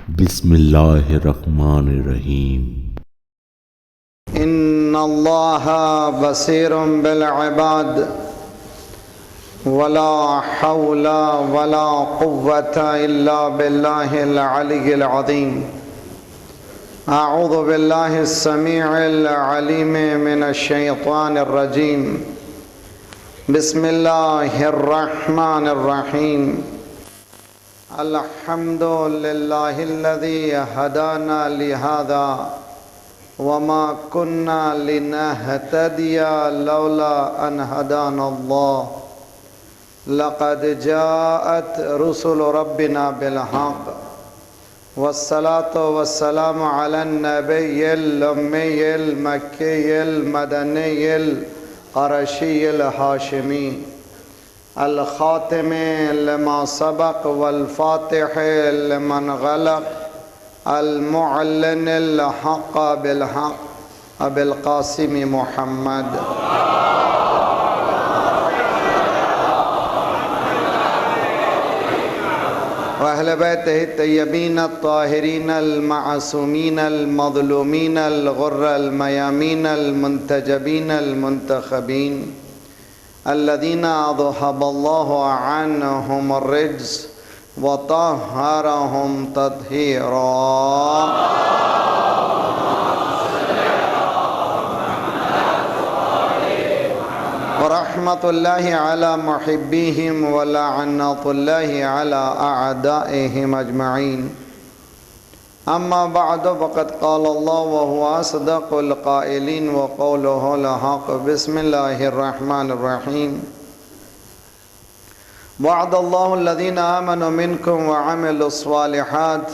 بسم اللہ الرحمن الرحیم۔ ان اللہ بصیر بالعباد ولا حول ولا قوة الا باللہ العلی العظیم۔ اعوذ باللہ السمیع العلیم من الشیطان الرجیم۔ بسم اللہ الرحمن الرحیم۔ الحمد للہ الذی ہدانا لہذا وما كنا لنهتدي لولا ان هدانا الله لقد جاءت رسل ربنا بالحق والصلاة والسلام على النبي الأمي المكي المدني القرشي الهاشمي الخاتم لما سبق والفاتح لمن غلق المعلن الحق بالحق ابی القاسم محمد واہل بیتہ الطیبین الطاہرین المعصومین المظلومین الغر المیامین المنتجبین المنتخبین الذین اذهب اللہ عنہم الرجس وطہرہم تطہیرا۔ ورحمۃ اللہ علی محبیہم ولعنۃ اللہ علی اعدائہم اجمعین۔ اما بعد فقد قال اللہ وهو اصدق القائلین وقولہ الحق۔ بسم اللہ الرحمن الرحیم۔ وعد اللہ الذین آمنوا منکم وعملوا الصالحات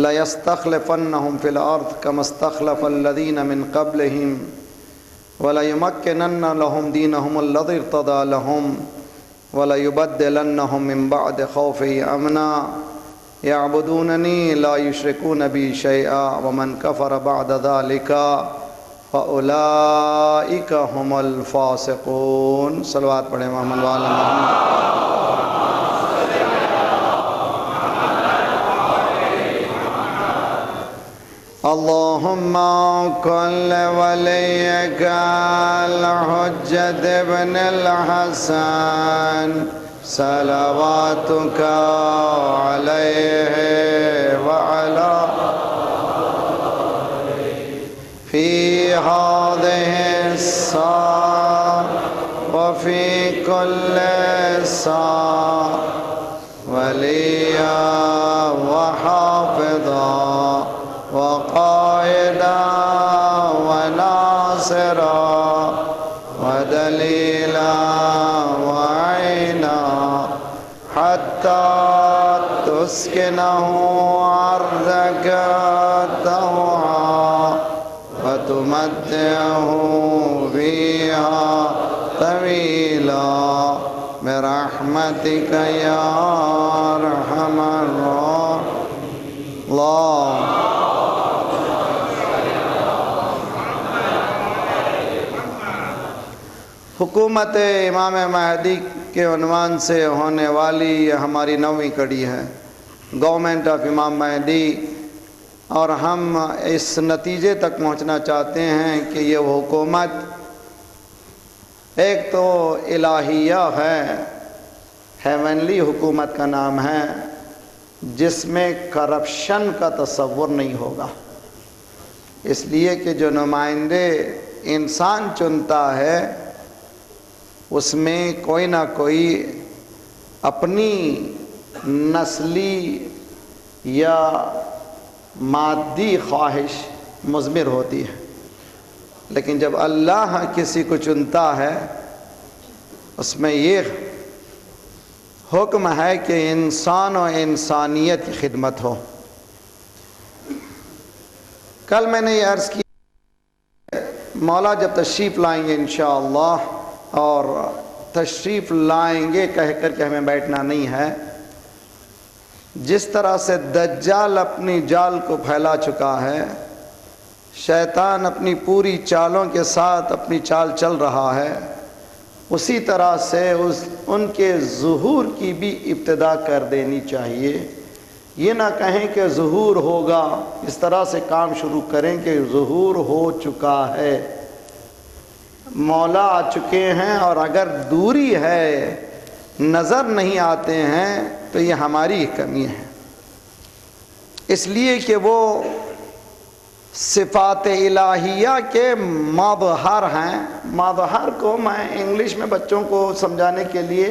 لیستخلفنہم فی الارض کما استخلف الذین من قبلہم وَلَيُمَكِّنَنَّ لَهُمْ دِينَهُمُ الَّذِي ارْتَضَىٰ لَهُمْ وَلَيُبَدِّلَنَّهُمْ مِنْ بَعْدِ خَوْفِهِمْ أَمْنًا يَعْبُدُونَنِي لَا يُشْرِكُونَ بِي شَيْئًا وَمَنْ كَفَرَ بَعْدَ ذَلِكَ فَأُولَٰئِكَ هُمُ الْفَاسِقُونَ۔ صلوات پڑھیں محمد وعلی محمد۔ اللہم کل ولیک الحجۃ ابن الحسن صلواتک علیہ وعلا فی ہذہ الساعة وفی کل ساعة ولیا وحافظا وقائدا وناصرا ودلیلا وعینا حتی تسکنہ ارضک طوعا وتمتعہ فیہا طویلا برحمتک یا ارحم الراحمین۔ اللہ حکومت امام مہدی کے عنوان سے ہونے والی یہ ہماری 9ویں کڑی ہے، گورنمنٹ آف امام مہدی، اور ہم اس نتیجے تک پہنچنا چاہتے ہیں کہ یہ حکومت ایک تو الہیہ ہے، ہیونلی حکومت کا نام ہے، جس میں کرپشن کا تصور نہیں ہوگا، اس لیے کہ جو نمائندے انسان چنتا ہے اس میں کوئی نہ کوئی اپنی نسلی یا مادی خواہش مضمر ہوتی ہے، لیکن جب اللہ کسی کو چنتا ہے اس میں یہ حکم ہے کہ انسان و انسانیت کی خدمت ہو۔ کل میں نے یہ عرض کی مولا جب تشریف لائیں گے انشاءاللہ، اور تشریف لائیں گے کہہ کر کے ہمیں بیٹھنا نہیں ہے، جس طرح سے دجال اپنی جال کو پھیلا چکا ہے، شیطان اپنی پوری چالوں کے ساتھ اپنی چال چل رہا ہے، اسی طرح سے ان کے ظہور کی بھی ابتدا کر دینی چاہیے۔ یہ نہ کہیں کہ ظہور ہوگا، اس طرح سے کام شروع کریں کہ ظہور ہو چکا ہے، مولا آ چکے ہیں، اور اگر دوری ہے نظر نہیں آتے ہیں تو یہ ہماری کمی ہے، اس لیے کہ وہ صفات الہیہ کے مظہر ہیں۔ مظہر کو میں انگلش میں بچوں کو سمجھانے کے لیے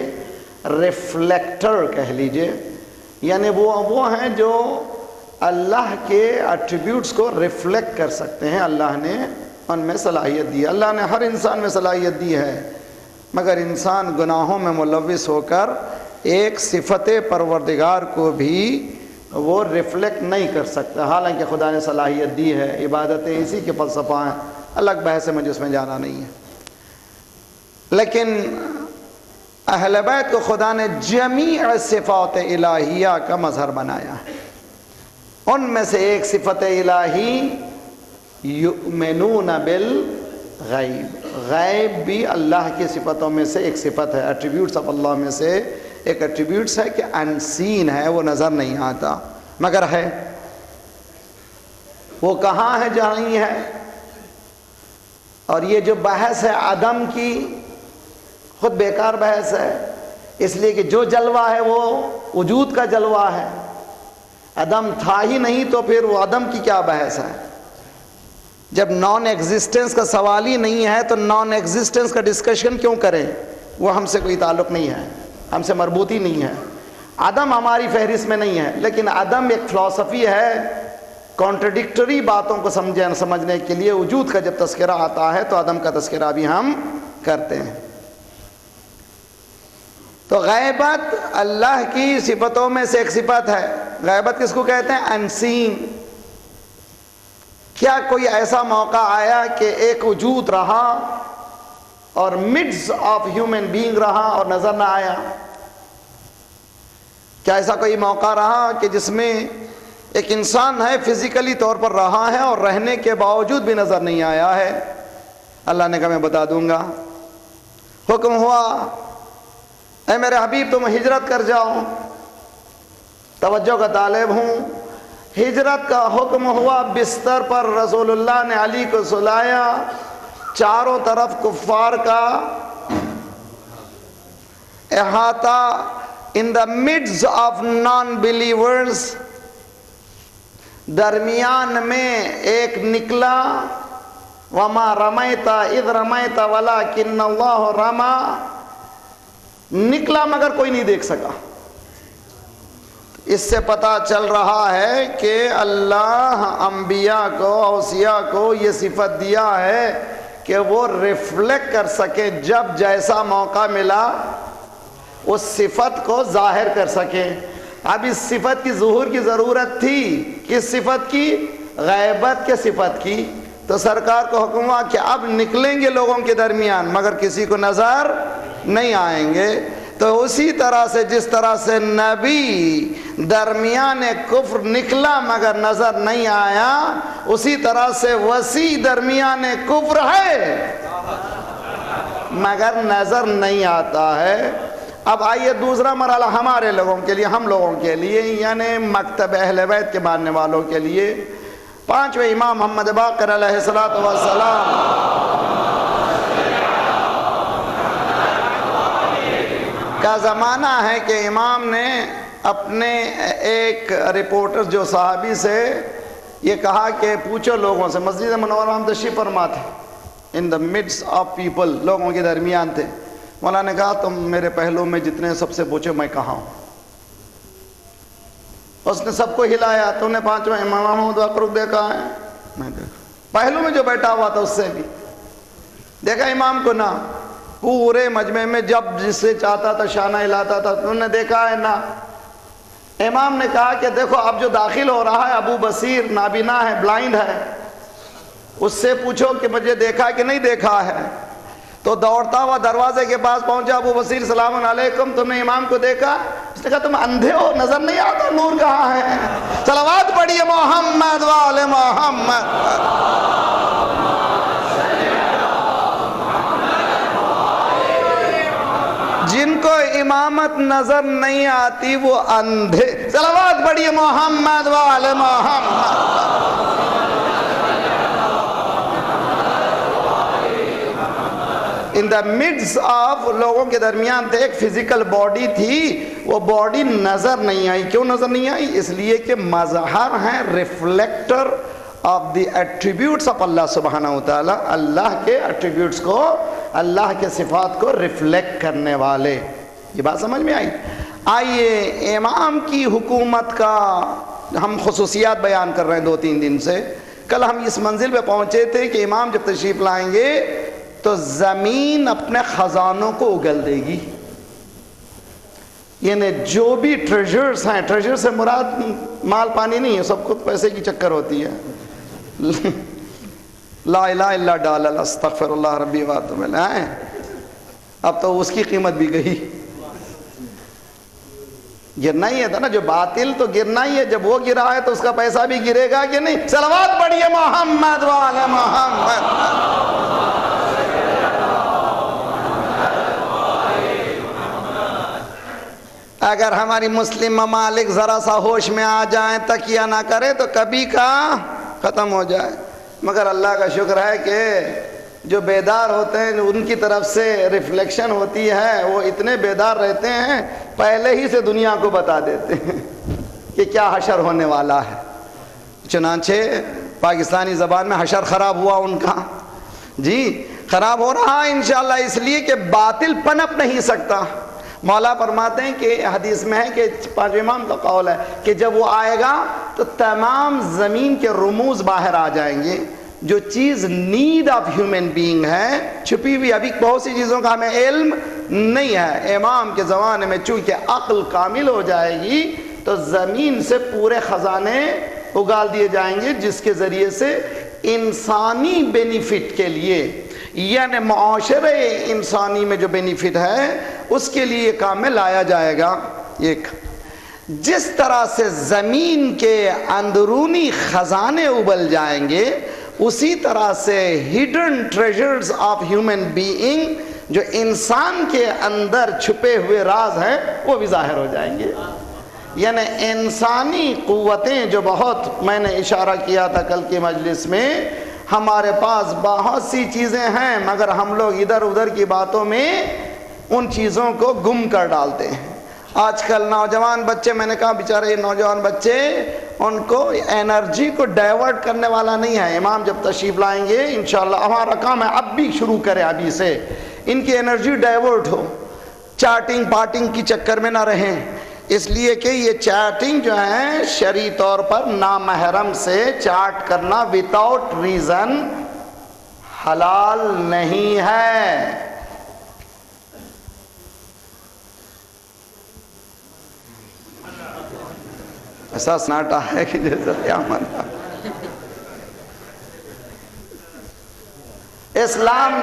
ریفلیکٹر کہہ لیجئے، یعنی وہ ہیں جو اللہ کے ایٹریبیوٹس کو ریفلیکٹ کر سکتے ہیں۔ اللہ نے ان میں صلاحیت دی، اللہ نے ہر انسان میں صلاحیت دی ہے، مگر انسان گناہوں میں ملوث ہو کر ایک صفت پروردگار کو بھی وہ ریفلیکٹ نہیں کر سکتا، حالانکہ خدا نے صلاحیت دی ہے۔ عبادتیں اسی کے فلسفہ ہیں، الگ بحث ہے، مجھے اس میں جانا نہیں ہے۔ لیکن اہل بیت کو خدا نے جمیع صفات الہیہ کا مظہر بنایا ہے۔ ان میں سے ایک صفت الہی یؤمنون بالغیب، غیب بھی اللہ کی صفتوں میں سے ایک صفت ہے، ایٹریبیوٹس آف اللہ میں سے ایک ایٹریبیوٹس ہے کہ انسین ہے، وہ نظر نہیں آتا مگر ہے۔ وہ کہاں ہے؟ جہاں ہی ہے۔ اور یہ جو بحث ہے عدم کی، خود بیکار بحث ہے، اس لیے کہ جو جلوہ ہے وہ وجود کا جلوہ ہے، عدم تھا ہی نہیں تو پھر وہ عدم کی کیا بحث ہے؟ جب نان ایگزسٹنس کا سوال ہی نہیں ہے تو نان ایگزسٹنس کا ڈسکشن کیوں کریں؟ وہ ہم سے کوئی تعلق نہیں ہے، ہم سے مربوط ہی نہیں ہے۔ عدم ہماری فہرست میں نہیں ہے، لیکن عدم ایک فلسفی ہے، کانٹرڈکٹری باتوں کو سمجھنے کے لیے وجود کا جب تذکرہ آتا ہے تو عدم کا تذکرہ بھی ہم کرتے ہیں۔ تو غیبت اللہ کی صفتوں میں سے ایک صفت ہے۔ غیبت کس کو کہتے ہیں؟ انسین۔ کیا کوئی ایسا موقع آیا کہ ایک وجود رہا اور مڈز آف ہیومن بینگ رہا اور نظر نہ آیا؟ کیا ایسا کوئی موقع رہا کہ جس میں ایک انسان ہے، فزیکلی طور پر رہا ہے اور رہنے کے باوجود بھی نظر نہیں آیا ہے؟ اللہ نے کہا میں بتا دوں گا۔ حکم ہوا اے میرے حبیب تم ہجرت کر جاؤ، توجہ کا طالب ہوں۔ ہجرت کا حکم ہوا، بستر پر رسول اللہ نے علی کو سلایا، چاروں طرف کفار کا احاطہ، in the midst of non-believers، درمیان میں ایک نکلا، وما رمیت اذ رمیت ولکن اللہ رما، نکلا مگر کوئی نہیں دیکھ سکا۔ اس سے پتہ چل رہا ہے کہ اللہ انبیاء کو، اوصیاء کو یہ صفت دیا ہے کہ وہ ریفلیکٹ کر سکے، جب جیسا موقع ملا اس صفت کو ظاہر کر سکے۔ اب اس صفت کی ظہور کی ضرورت تھی، کس صفت کی؟ غیبت کے صفت کی۔ تو سرکار کو حکم ہوا کہ اب نکلیں گے لوگوں کے درمیان مگر کسی کو نظر نہیں آئیں گے۔ تو اسی طرح سے جس طرح سے نبی درمیان کفر نکلا مگر نظر نہیں آیا، اسی طرح سے وسیع درمیان کفر ہے مگر نظر نہیں آتا ہے۔ اب آئیے دوسرا مرحلہ ہمارے لوگوں کے لیے، ہم لوگوں کے لیے، یعنی مکتب اہل بیت کے ماننے والوں کے لیے۔ پانچویں امام محمد باقر علیہ السلام کا زمانہ ہے کہ امام نے اپنے ایک رپورٹر جو صحابی سے یہ کہا کہ پوچھو لوگوں سے، مسجد منورہ ہم تشریف فرما تھے، ان دا midst آف پیپل، لوگوں کے درمیان تھے۔ مولا نے کہا تم میرے پہلو میں جتنے سب سے پوچھو میں کہاں ہوں؟ اس نے سب کو ہلایا، تو نے پانچواں امام محمد باقر دیکھا ہے؟ میں دیکھا پہلو میں جو بیٹھا ہوا تھا اس سے بھی دیکھا، امام کو نہ، پورے مجمع میں جب جس سے چاہتا تھا شانہ ہلاتا تھا، تم نے دیکھا ہے نہ؟ امام نے کہا کہ دیکھو اب جو داخل ہو رہا ہے ابو بصیر، نابینا ہے، بلائنڈ ہے، اس سے پوچھو کہ مجھے دیکھا کہ نہیں دیکھا ہے۔ تو دوڑتا ہوا دروازے کے پاس پہنچا، ابو بصیر سلام علیکم، تم نے امام کو دیکھا؟ اس نے کہا تم اندھے ہو، نظر نہیں آتا نور کہاں ہے؟ صلوات پڑھیے محمد وآل محمد۔ جن کو امامت نظر نہیں آتی وہ اندھے. صلوات پڑھیے محمد وآل محمد. ان دا midst آف لوگوں کے درمیان تھے ایک فزیکل باڈی تھی, وہ باڈی نظر نہیں آئی. کیوں نظر نہیں آئی؟ اس لیے کہ مظہر ہیں reflector of the attributes of اللہ سبحانہ وتعالی, اللہ کے ایٹریبیوٹس کو, اللہ کے صفات کو ریفلیکٹ کرنے والے. یہ بات سمجھ میں آئی؟ آئیے امام کی حکومت کا ہم خصوصیات بیان کر رہے ہیں 2-3 دن سے. کل ہم اس منزل پہ پہنچے تھے کہ امام جب تشریف لائیں گے تو زمین اپنے خزانوں کو اگل دے گی. یعنی جو بھی ٹریجرز ہیں, ٹریجر سے مراد مال پانی نہیں ہے, سب کو پیسے کی چکر ہوتی ہے. لا الہ الا ڈالر استغفر اللہ ربی واتوب الیہ, اب تو اس کی قیمت بھی گئی. گرنا ہی ہے تھا نا, جو باطل تو گرنا ہی ہے, جب وہ گرا ہے تو اس کا پیسہ بھی گرے گا کہ نہیں؟ صلوات پڑھیے محمد وعلی محمد. اگر ہماری مسلم ممالک ذرا سا ہوش میں آ جائیں, تکیہ نہ کریں تو کبھی کا ختم ہو جائے. مگر اللہ کا شکر ہے کہ جو بیدار ہوتے ہیں ان کی طرف سے ریفلیکشن ہوتی ہے, وہ اتنے بیدار رہتے ہیں پہلے ہی سے دنیا کو بتا دیتے ہیں کہ کیا حشر ہونے والا ہے. چنانچہ پاکستانی زبان میں حشر خراب ہوا ان کا, جی خراب ہو رہا ہے انشاءاللہ, اس لیے کہ باطل پنپ نہیں سکتا. مولا فرماتے ہیں کہ حدیث میں ہے کہ 5 امام کا قول ہے کہ جب وہ آئے گا تو تمام زمین کے رموز باہر آ جائیں گے. جو چیز نیڈ آف ہیومن بینگ ہے, چھپی ہوئی, ابھی بہت سی چیزوں کا ہمیں علم نہیں ہے. امام کے زمانے میں چونکہ عقل کامل ہو جائے گی تو زمین سے پورے خزانے اگال دیے جائیں گے, جس کے ذریعے سے انسانی بینیفٹ کے لیے, یعنی معاشرے انسانی میں جو بینیفٹ ہے اس کے لیے یہ کام میں لایا جائے گا. ایک جس طرح سے زمین کے اندرونی خزانے ابل جائیں گے, اسی طرح سے hidden treasures of human being, جو انسان کے اندر چھپے ہوئے راز ہیں, وہ بھی ظاہر ہو جائیں گے. یعنی انسانی قوتیں جو بہت, میں نے اشارہ کیا تھا کل کی مجلس میں, ہمارے پاس بہت سی چیزیں ہیں مگر ہم لوگ ادھر ادھر کی باتوں میں ان چیزوں کو گم کر ڈالتے ہیں. آج کل نوجوان بچے, میں نے کہا بیچارے یہ نوجوان بچے, ان کو انرجی کو ڈائیورٹ کرنے والا نہیں ہے. امام جب تشریف لائیں گے انشاءاللہ, ہمارا کام ہے اب بھی شروع کریں, ابھی سے ان کی انرجی ڈائیورٹ ہو, چاٹنگ پارٹنگ کی چکر میں نہ رہیں. اس لیے کہ یہ چیٹنگ جو ہے شرعی طور پر نامحرم سے چاٹ کرنا وداؤٹ ریزن حلال نہیں ہے. ایسا سناٹا ہے کہ جیسا قیامت. اسلام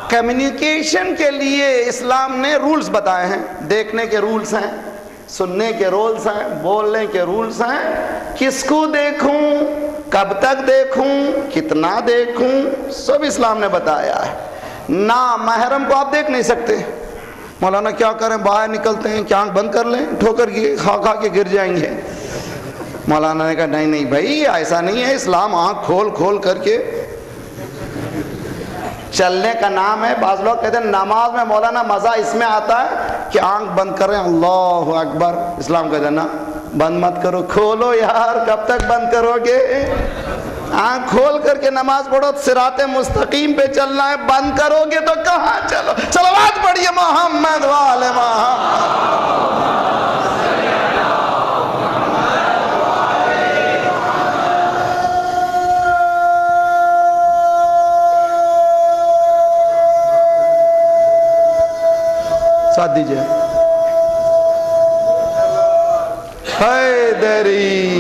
کمیونیکیشن کے لیے اسلام نے رولز بتائے ہیں. دیکھنے کے رولز ہیں, سننے کے رولز ہیں, بولنے کے رولز ہیں. کس کو دیکھوں, کب تک دیکھوں, کتنا دیکھوں, سب اسلام نے بتایا ہے. نامحرم کو آپ دیکھ نہیں سکتے. مولانا کیا کریں, باہر نکلتے ہیں کہ آنکھ بند کر لیں, ٹھوکر کھا کے گر جائیں گے. مولانا نے کہا نہیں نہیں بھائی ایسا نہیں ہے, اسلام آنکھ کھول کھول کر کے چلنے کا نام ہے. بعض لوگ کہتے ہیں نماز میں مولانا مزہ اس میں آتا ہے کہ آنکھ بند کریں, اللہ اکبر. اسلام کہتے ہیں نا, بند مت کرو, کھولو یار, کب تک بند کرو گے؟ آنکھ کھول کر کے نماز پڑھو, صراط مستقیم پہ چلنا ہے. بند کرو گے تو کہاں چلو. صلوات پڑھیے محمد وعلی محمد. ساتھ دیجئے. حیدری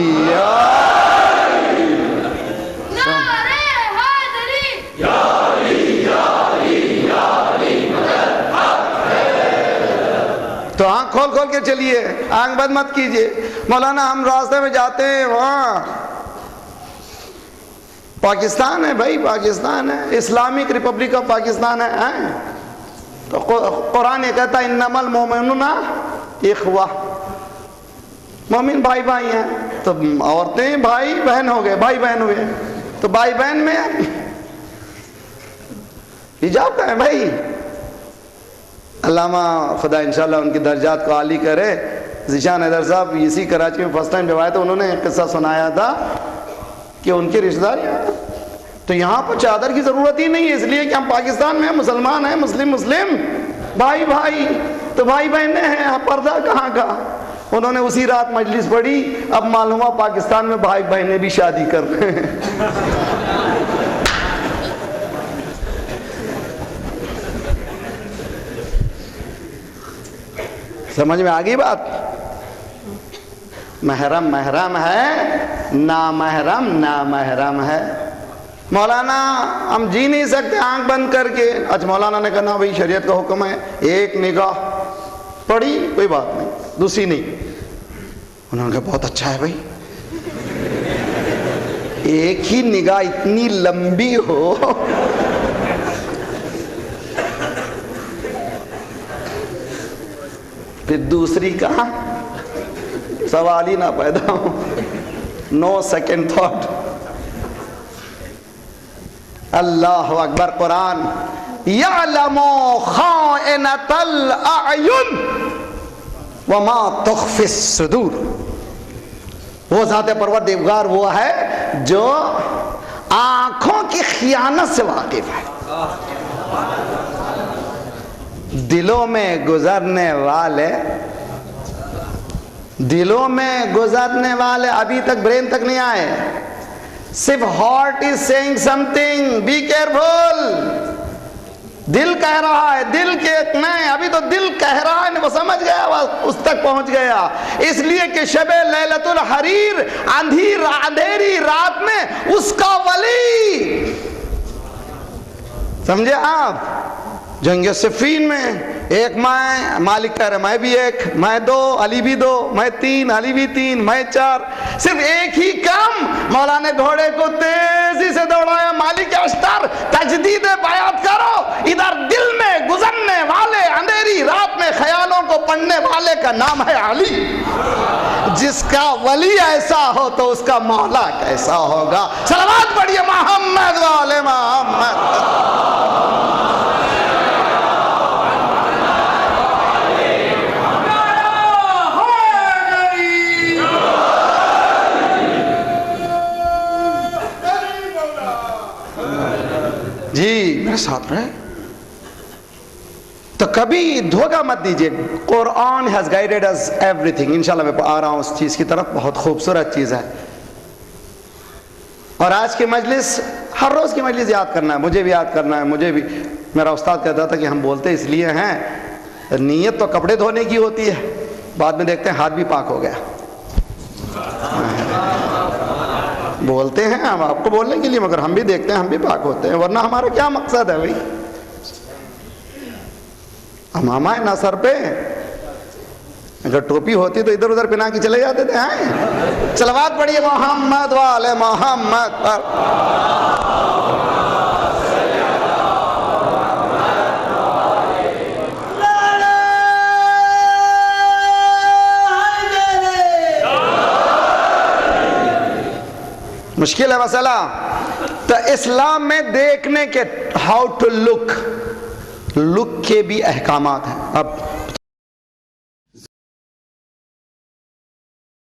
تو آنکھ کھول کھول کے چلیے, آنکھ بند مت کیجئے. مولانا ہم راستے میں جاتے ہیں وہاں پاکستان ہے بھائی، پاکستان ہے، اسلامک ریپبلک آف پاکستان ہے، تو قرآن یہ کہتا ہے انما المؤمنون اخوہ، مومن بھائی بھائی ہیں، تو عورتیں بھائی بہن ہو گئے، بھائی بہن ہوئے، تو بھائی بہن میں حجاب کا ہے بھائی۔ علامہ خدا انشاءاللہ ان کی درجات کو عالی کرے، ذیشان حیدر صاحب اسی کراچی میں فرسٹ ٹائم جب آئے تو انہوں نے ایک قصہ سنایا تھا کہ ان کے رشتہ دار یہاں، تو یہاں پر چادر کی ضرورت ہی نہیں ہے، اس لیے کہ ہم پاکستان میں مسلمان ہیں، مسلم بھائی بھائی، تو بھائی بہنیں ہیں، پردہ کہاں کا؟ انہوں نے اسی رات مجلس پڑھی، اب معلوم ہوا پاکستان میں بھائی بہنیں بھی شادی کر رہے ہیں۔ سمجھ میں آ گئی بات؟ محرم محرم ہے، نامحرم نامحرم ہے۔ مولانا ہم جی نہیں سکتے آنکھ بند کر کے، اچھا مولانا نے کہا بھائی شریعت کا حکم ہے ایک نگاہ پڑھی، کوئی بات نہیں، دوسری نہیں۔ انہوں نے کہا بہت اچھا ہے بھائی، ایک ہی نگاہ اتنی لمبی ہو، پھر دوسری کہاں، سوال ہی نہ پیدا ہو، نو سیکنڈ تھاٹ۔ اللہ اکبر۔ قرآن یعلم خائنۃ الاعین وما تخفی الصدور، وہ ذات پروردگار وہ ہے جو آنکھوں کی خیانت سے واقف ہے، دلوں میں گزرنے والے ابھی تک برین تک نہیں آئے، صرف heart is seeing something, be careful, دل کہہ رہا ہے، دل کے نہیں، ابھی تو دل کہہ رہا ہے، وہ سمجھ گیا، وہ اس تک پہنچ گیا، اس لیے کہ شب لیلۃ الحریر، اندھیری رات میں اس کا ولی، سمجھے آپ؟ جنگ صفین میں ایک میں، مالک کہہ رہے میں بھی ایک، میں دو، علی بھی دو، میں تین، علی بھی تین، میں چار، صرف ایک ہی کم، مولا نے گھوڑے کو تیزی سے دوڑایا، مالک اشتر تجدید بیعت کرو، ادھر دل میں گزرنے والے اندھیری رات میں خیالوں کو پڑھنے والے کا نام ہے علی، جس کا ولی ایسا ہو تو اس کا مولا کیسا ہوگا؟ صلوات پڑھیے محمد والے محمد۔ جی میرے ساتھ رہے، تو کبھی دھوکہ مت دیجئے، قرآن has guided us everything۔ انشاءاللہ میں آ رہا ہوں اس چیز کی طرف، بہت خوبصورت چیز ہے، اور آج کی مجلس، ہر روز کی مجلس یاد کرنا ہے، مجھے بھی یاد کرنا ہے، مجھے بھی، میرا استاد کہتا تھا کہ ہم بولتے اس لیے ہیں، نیت تو کپڑے دھونے کی ہوتی ہے، بعد میں دیکھتے ہیں ہاتھ بھی پاک ہو گیا، بولتے ہیں ہم آپ کو بولنے کے لیے، مگر ہم بھی دیکھتے ہیں ہم بھی پاک ہوتے ہیں، ورنہ ہمارا کیا مقصد ہے بھائی؟ امامہ ہے نا سر پہ، اگر ٹوپی ہوتی تو ادھر ادھر پہنا کے چلے جاتے تھے۔ صلوات پڑھیے محمد والے محمد پر۔ مشکل ہے مسئلہ، تو اسلام میں دیکھنے کے ہاؤ ٹو لک کے بھی احکامات ہیں۔ اب